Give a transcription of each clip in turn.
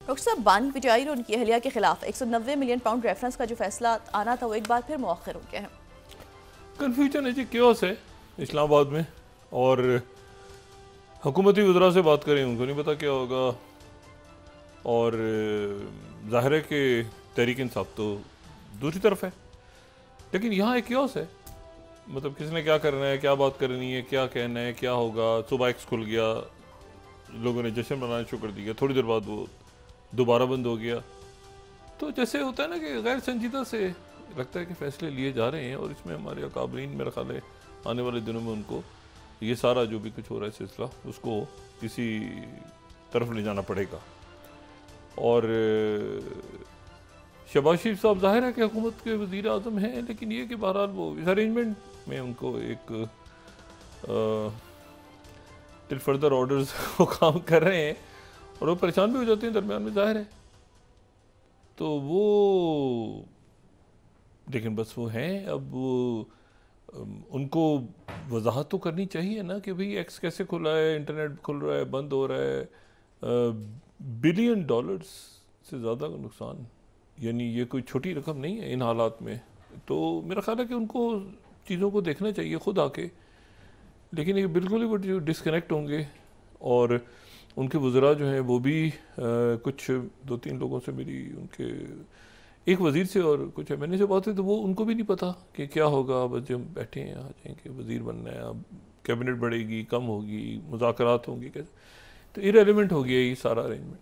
Doctor साहब, बानी पिटाई और उनकी अहलिया के खिलाफ 190 मिलियन पाउंड रेफरेंस का जो फैसला आना था वो एक बार फिर मुअख्खर हो गया है। कन्फ्यूजन है जी, क्योस है इस्लामाबाद में, और हुकूमती वज़रा से बात करें उनको नहीं पता क्या होगा, और ज़ाहिर है कि तहरीक इंसाफ तो दूसरी तरफ है, लेकिन यहाँ एक क्योस है। मतलब किसने क्या करना है, क्या बात करनी है, क्या कहना है, क्या होगा। सुबह एक्स खुल गया, लोगों ने जश्न मनाना शुरू कर दिया, थोड़ी देर बाद वो दोबारा बंद हो गया। तो जैसे होता है ना कि गैर संजीदा से लगता है कि फ़ैसले लिए जा रहे हैं, और इसमें हमारे अकाबरीन मेरा ख्याल है आने वाले दिनों में उनको ये सारा जो भी कुछ हो रहा है सिलसिला उसको किसी तरफ ले जाना पड़ेगा। और शहबाज शरीफ साहब ज़ाहिर है कि हुकूमत के वज़ीर आज़म हैं, लेकिन ये कि बहरहाल वो इस अरेंजमेंट में उनको एक टिल फर्दर ऑर्डर्स वो काम कर रहे हैं, और वो परेशान भी हो जाते हैं दरमियान में, ज़ाहिर है। तो वो लेकिन बस वो हैं, अब वो उनको वजाहत तो करनी चाहिए ना कि भाई एक्स कैसे खुला है, इंटरनेट खुल रहा है, बंद हो रहा है, बिलियन डॉलर्स से ज़्यादा का नुकसान, यानी ये कोई छोटी रकम नहीं है इन हालात में। तो मेरा ख्याल है कि उनको चीज़ों को देखना चाहिए खुद आके, लेकिन ये बिल्कुल ही वो जो डिस्कनेक्ट होंगे, और उनके वज़रा जो हैं वो भी कुछ 2-3 लोगों से मेरी, उनके एक वज़ीर से और कुछ मैंने से बात हुई, तो वो उनको भी नहीं पता कि क्या होगा। बस जब बैठे हैं आ जाएंगे, वज़ीर बनना है, अब कैबिनेट बढ़ेगी, कम होगी, मुज़ाकरात होंगी, कैसे, तो इरेलीवेंट हो गया ये सारा अरेंजमेंट।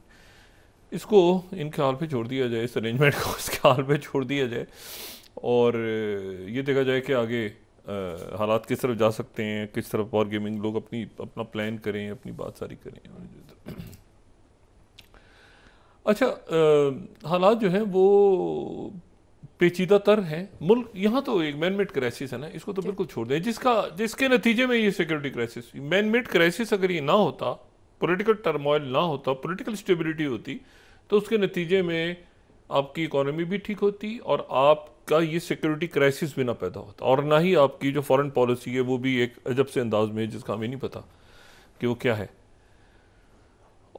इसको इनके हाल पे छोड़ दिया जाए, इस अरेंजमेंट को इसके हाल पे छोड़ दिया जाए, और ये देखा जाए कि आगे हालात किस तरफ जा सकते हैं, किस तरफ और गेमिंग लोग अपना प्लान करें, अपनी बात सारी करें। अच्छा, हालात जो हैं वो पेचीदा तर हैं। मुल्क यहाँ तो एक मैन मेड क्राइसिस है ना, इसको तो बिल्कुल छोड़ दें, जिसके नतीजे में ये security crisis, man made crisis अगर ये ना होता, पॉलिटिकल टर्मोइल ना होता, पॉलिटिकल स्टेबिलिटी होती, तो उसके नतीजे में आपकी इकोनॉमी भी ठीक होती, और आपका ये सिक्योरिटी क्राइसिस भी ना पैदा होता, और ना ही आपकी जो फॉरेन पॉलिसी है वो भी एक अजब से अंदाज में, जिसका हमें नहीं पता कि वो क्या है।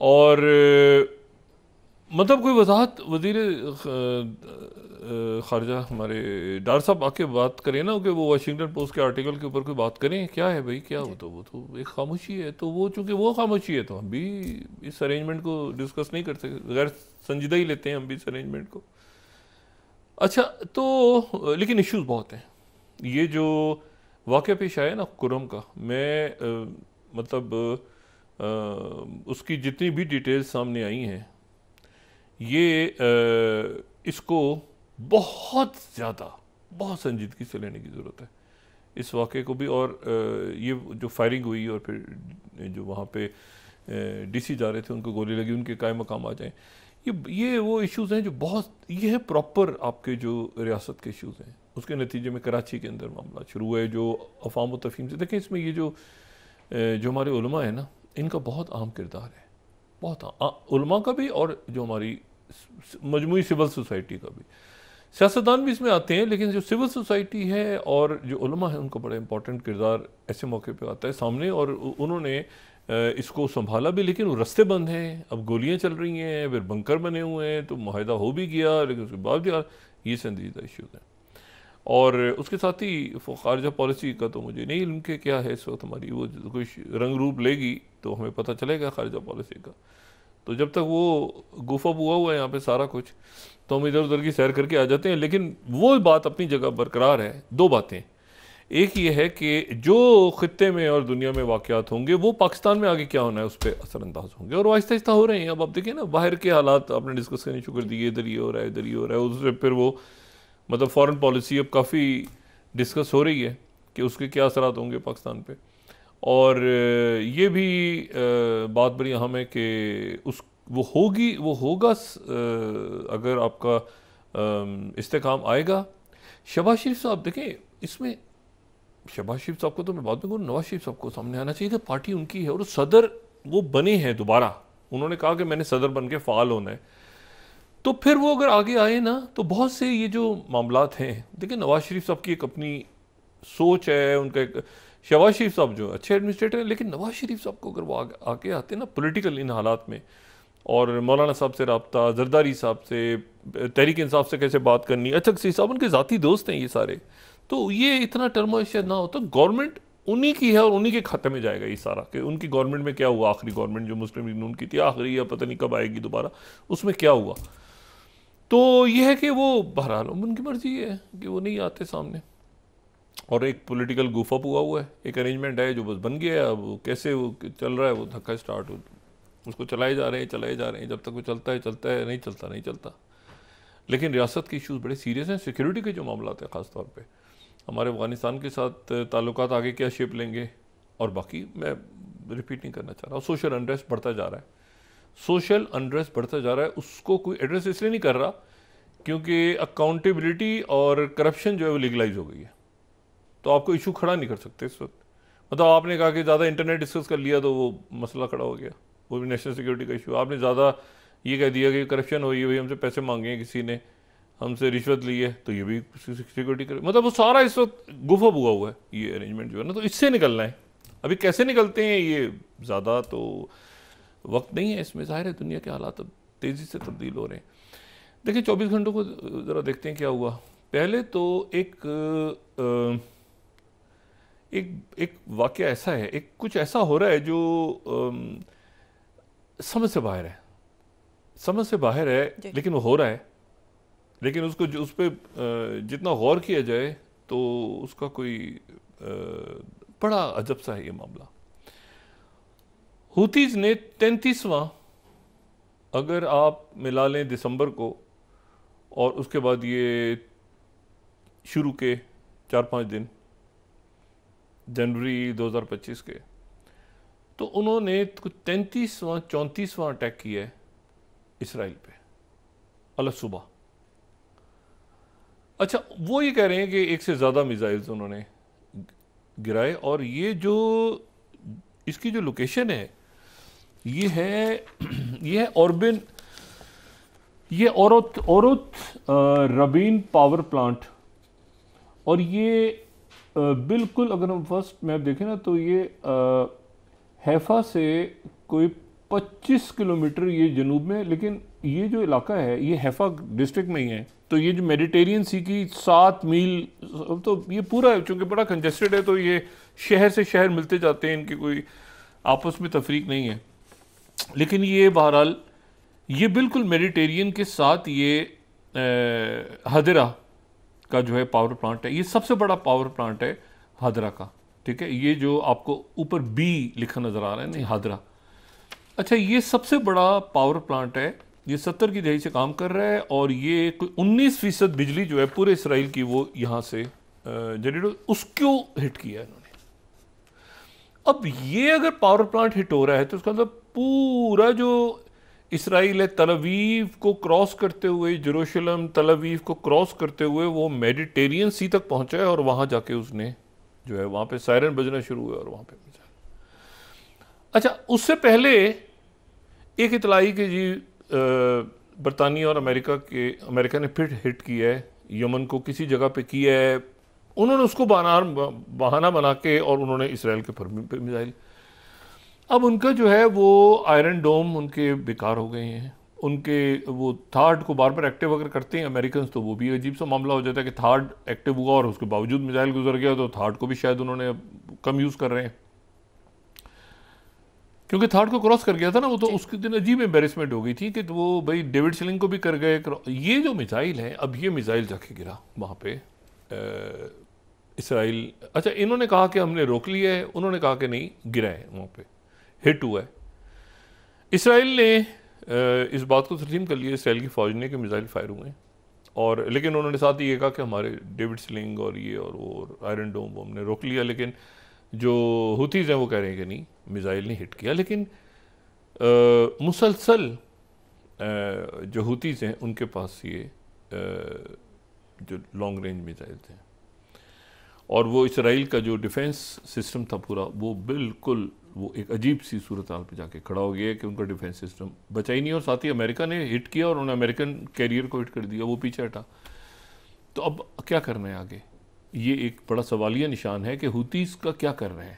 और मतलब कोई वजाहत वज़ीर ख़ारजा हमारे डार साहब आके बात करें ना, कि वो वाशिंगटन पोस्ट के आर्टिकल के ऊपर कोई बात करें, क्या है भाई, क्या वो तो एक खामोशी है। तो वो चूँकि वो खामोशी है, तो हम भी इस अरेंजमेंट को डिस्कस नहीं कर सकते, गैर संजीदा ही लेते हैं हम भी इस अरेंजमेंट को। अच्छा, तो लेकिन इश्यूज़ बहुत हैं। ये जो वाक़या पेश आया ना कुरम का, मैं मतलब उसकी जितनी भी डिटेल्स सामने आई हैं, ये इसको बहुत ज़्यादा, बहुत संजीदगी से लेने की ज़रूरत है इस वाक़े को भी। और ये जो फायरिंग हुई, और फिर जो वहाँ पे डीसी जा रहे थे उनको गोली लगी, उनके कायम मकाम आ जाएं, ये वो इश्यूज़ हैं जो बहुत, ये है प्रॉपर आपके जो रियासत के इश्यूज़ हैं। उसके नतीजे में कराची के अंदर मामला शुरू हुआ है, जो अफ़ाम व तफ़हीम से देखें, इसमें ये जो हमारे उलमा है ना, इनका बहुत अहम किरदार है, बहुत उलमा का भी, और जो हमारी मजमूई सिविल सोसाइटी का भी। सियासतदान भी इसमें आते हैं, लेकिन जो सिविल सोसाइटी है और जो उलमा है, उनका बड़ा इंपॉर्टेंट किरदार ऐसे मौके पे आता है सामने। और उन्होंने इसको संभाला भी, लेकिन वो रास्ते बंद हैं, अब गोलियां चल रही हैं, फिर बंकर बने हुए हैं, तो मुआहदा हो भी गया, लेकिन उसके बाद भी ये संजीदा इश्यूज़ हैं। और उसके साथ ही ख़ारजा पॉलिसी का तो मुझे नहीं इल्म के क्या है इस वक्त हमारी, वो कोई रंग रूप लेगी तो हमें पता चलेगा ख़ारजा पॉलिसी का। तो जब तक वो गुफा हुआ है यहाँ पे सारा कुछ, तो हम इधर उधर की सैर करके आ जाते हैं। लेकिन वो बात अपनी जगह बरकरार है। दो बातें, एक ये है कि जो ख़ित्ते में और दुनिया में वाक़यात होंगे, वो पाकिस्तान में आगे क्या होना है उस पर असरअंदाज होंगे, और वो आहिस्ता आहिस्ता हो रहे हैं। अब आप देखिए ना, बाहर के हालात आपने डिस्कस करने शुरू कर दिए, इधर ये हो रहा है, इधर ये हो रहा है, उससे फिर वो मतलब फ़ॉरेन पॉलिसी अब काफ़ी डिस्कस हो रही है कि उसके क्या असरात होंगे पाकिस्तान पे। और ये भी बात बड़ी अहम है कि वो होगा अगर आपका इस्तेकाम आएगा। शहबाज शरीफ साहब देखें, इसमें शहबाज शरीफ साहब को तो मैं बाद में कहूँ, नवाज शरीफ साहब को सामने आना चाहिए कि पार्टी उनकी है, और सदर वो बने हैं दोबारा। उन्होंने कहा कि मैंने सदर बन के फ़ाल होना है, तो फिर वो अगर आगे आए ना, तो बहुत से ये जो मामलात हैं, देखिए नवाज शरीफ साहब की एक अपनी सोच है, उनका एक, शहबाज शरीफ साहब जो अच्छे एडमिनिस्ट्रेटर हैं, लेकिन नवाज शरीफ साहब को अगर वो आगे आते ना पॉलिटिकल इन हालात में, और मौलाना साहब से रब्ता, जरदारी साहब से, तहरीक इंसाफ से कैसे बात करनी, अचक साहब उनके ज़ाती दोस्त हैं ये सारे। तो ये इतना टर्मोइल शायद ना होता, गवर्नमेंट उन्हीं की है और उन्हीं के खाते में जाएगा ये सारा, कि उनकी गवर्नमेंट में क्या हुआ, आखिरी गवर्नमेंट जो मुस्लिम लीग नून की थी आखिरी, या पता नहीं कब आएगी दोबारा, उसमें क्या हुआ। तो ये है कि वो बहरहाल उनकी मर्जी है कि वो नहीं आते सामने, और एक पॉलिटिकल गुफअप हुआ है, एक अरेंजमेंट है जो बस बन गया है। अब वो कैसे वो चल रहा है, वो धक्का स्टार्ट हो, उसको चलाए जा रहे हैं, जब तक वो चलता है, नहीं चलता। लेकिन रियासत के इश्यूज़ बड़े सीरियस हैं, सिक्योरिटी के जो मामला हैं ख़ास तौर पे हमारे अफ़गानिस्तान के साथ ताल्लुकात आगे क्या शेप लेंगे, और बाकी मैं रिपीट नहीं करना चाह रहा, सोशल अनरेस्ट बढ़ता जा रहा है, उसको कोई एड्रेस इसलिए नहीं कर रहा क्योंकि अकाउंटेबिलिटी और करप्शन जो है वो लीगलाइज हो गई है। तो आपको इशू खड़ा नहीं कर सकते इस वक्त। मतलब आपने कहा कि ज़्यादा इंटरनेट डिस्कस कर लिया तो वो मसला खड़ा हो गया, वो भी नेशनल सिक्योरिटी का इशू। आपने ज़्यादा ये कह दिया कि करप्शन हुई है, भाई हमसे पैसे मांगे हैं किसी ने, हमसे रिश्वत ली है, तो ये भी सिक्योरिटी कर, मतलब वो सारा इस वक्त गुफअप हुआ है ये अरेंजमेंट जो है ना। तो इससे निकलना है, अभी कैसे निकलते हैं ये ज़्यादा तो वक्त नहीं है इसमें। ज़ाहिर है दुनिया के हालात अब तेज़ी से तब्दील हो रहे हैं। देखिए 24 घंटों को ज़रा देखते हैं क्या हुआ। पहले तो एक वाक़या ऐसा है, एक कुछ ऐसा हो रहा है जो समझ से बाहर है, लेकिन वो हो रहा है। लेकिन उसको जो उस पर जितना गौर किया जाए तो उसका कोई बड़ा अजब सा है ये मामला। हुतीज़ ने 33वां, अगर आप मिला लें दिसंबर को और उसके बाद ये शुरू के 4-5 दिन जनवरी 2025 के, तो उन्होंने कुछ 33वां 34वां अटैक किया है इसराइल पे अल सुबह। अच्छा, वो ये कह रहे हैं कि एक से ज़्यादा मिसाइल्स उन्होंने गिराए, और ये जो इसकी जो लोकेशन है ये है ऑरबिन, ये औरत रबीन पावर प्लांट, और ये बिल्कुल अगर हम फर्स्ट मैप देखें ना तो ये हैफा से कोई 25 किलोमीटर ये जनूब में, लेकिन ये जो इलाका है ये हैफा डिस्ट्रिक्ट में ही है। तो ये जो मेडिटेरियन सी की 7 मील, तो ये पूरा चूँकि बड़ा कंजेस्टेड है, तो ये शहर से शहर मिलते जाते हैं, इनकी कोई आपस में तफरीक नहीं है। लेकिन ये बहरहाल ये बिल्कुल मेडिटेरियन के साथ ये हदरा का जो है पावर प्लांट है, ये सबसे बड़ा पावर प्लांट है हदरा का, ठीक है। ये जो आपको ऊपर बी लिखा नज़र आ रहा है, नहीं हदरा, अच्छा ये सबसे बड़ा पावर प्लांट है। ये 70 की दहाई से काम कर रहा है, और ये कोई 19% बिजली जो है पूरे इसराइल की वो यहाँ से जनरेट, उसको हिट किया है इन्होंने। अब ये अगर पावर प्लांट हिट हो रहा है तो उसका मतलब पूरा जो इसराइल है, तल अवीव को क्रॉस करते हुए, जेरूशलम तल अवीव को क्रॉस करते हुए वो मेडिटेरियन सी तक पहुंचा है, और वहां जाके उसने जो है वहां पे सायरन बजना शुरू हुआ और वहां पे। अच्छा, उससे पहले एक इतलाई कि जी बरतानिया और अमेरिका ने फिर हिट किया है यमन को, किसी जगह पे किया है, उन्होंने उसको बहाना बना के और उन्होंने इसराइल के पर मिसाइल। अब उनका जो है वो आयरन डोम उनके बेकार हो गए हैं, उनके वो थार्ड को बार बार एक्टिव अगर करते हैं अमेरिकन, तो वो भी अजीब सा मामला हो जाता है कि थार्ड एक्टिव हुआ और उसके बावजूद मिसाइल गुजर गया, तो थार्ड को भी शायद उन्होंने कम यूज़ कर रहे हैं, क्योंकि थार्ड को क्रॉस कर गया था ना वो, तो उसके दिन अजीब एम्बेरसमेंट हो गई थी कि तो वो भाई डेविड सिलिंग को भी कर गए। ये जो मिसाइल है, अब ये मिसाइल जाके गिरा वहाँ पे इसराइल। अच्छा, इन्होंने कहा कि हमने रोक लिया है, उन्होंने कहा कि नहीं, गिरा है, वहाँ पे हिट हुआ है। इसराइल ने इस बात को तस्लीम कर लिया, इसराइल की फ़ौज ने, कि मिसाइल फायर हुए हैं, और लेकिन उन्होंने साथ ही ये कहा कि हमारे डेविड स्लिंग और ये और वो और आयरन डोम वो हमने रोक लिया। लेकिन जो हुतीज़ हैं वो कह रहे हैं कि नहीं, मिसाइल ने हिट किया। लेकिन मुसलसल जो हुतीज़ हैं उनके पास ये जो लॉन्ग रेंज मिसाइल थे, और वो इसराइल का जो डिफेंस सिस्टम था पूरा, वो बिल्कुल वो एक अजीब सी सूरत हाल पे जाके खड़ा हो गया है कि उनका डिफेंस सिस्टम बचा ही नहीं, और साथ ही अमेरिका ने हिट किया और उन्होंने अमेरिकन कैरियर को हिट कर दिया, वो पीछे हटा। तो अब क्या करना है आगे, ये एक बड़ा सवालिया निशान है कि हुतीज़ का क्या कर रहे हैं।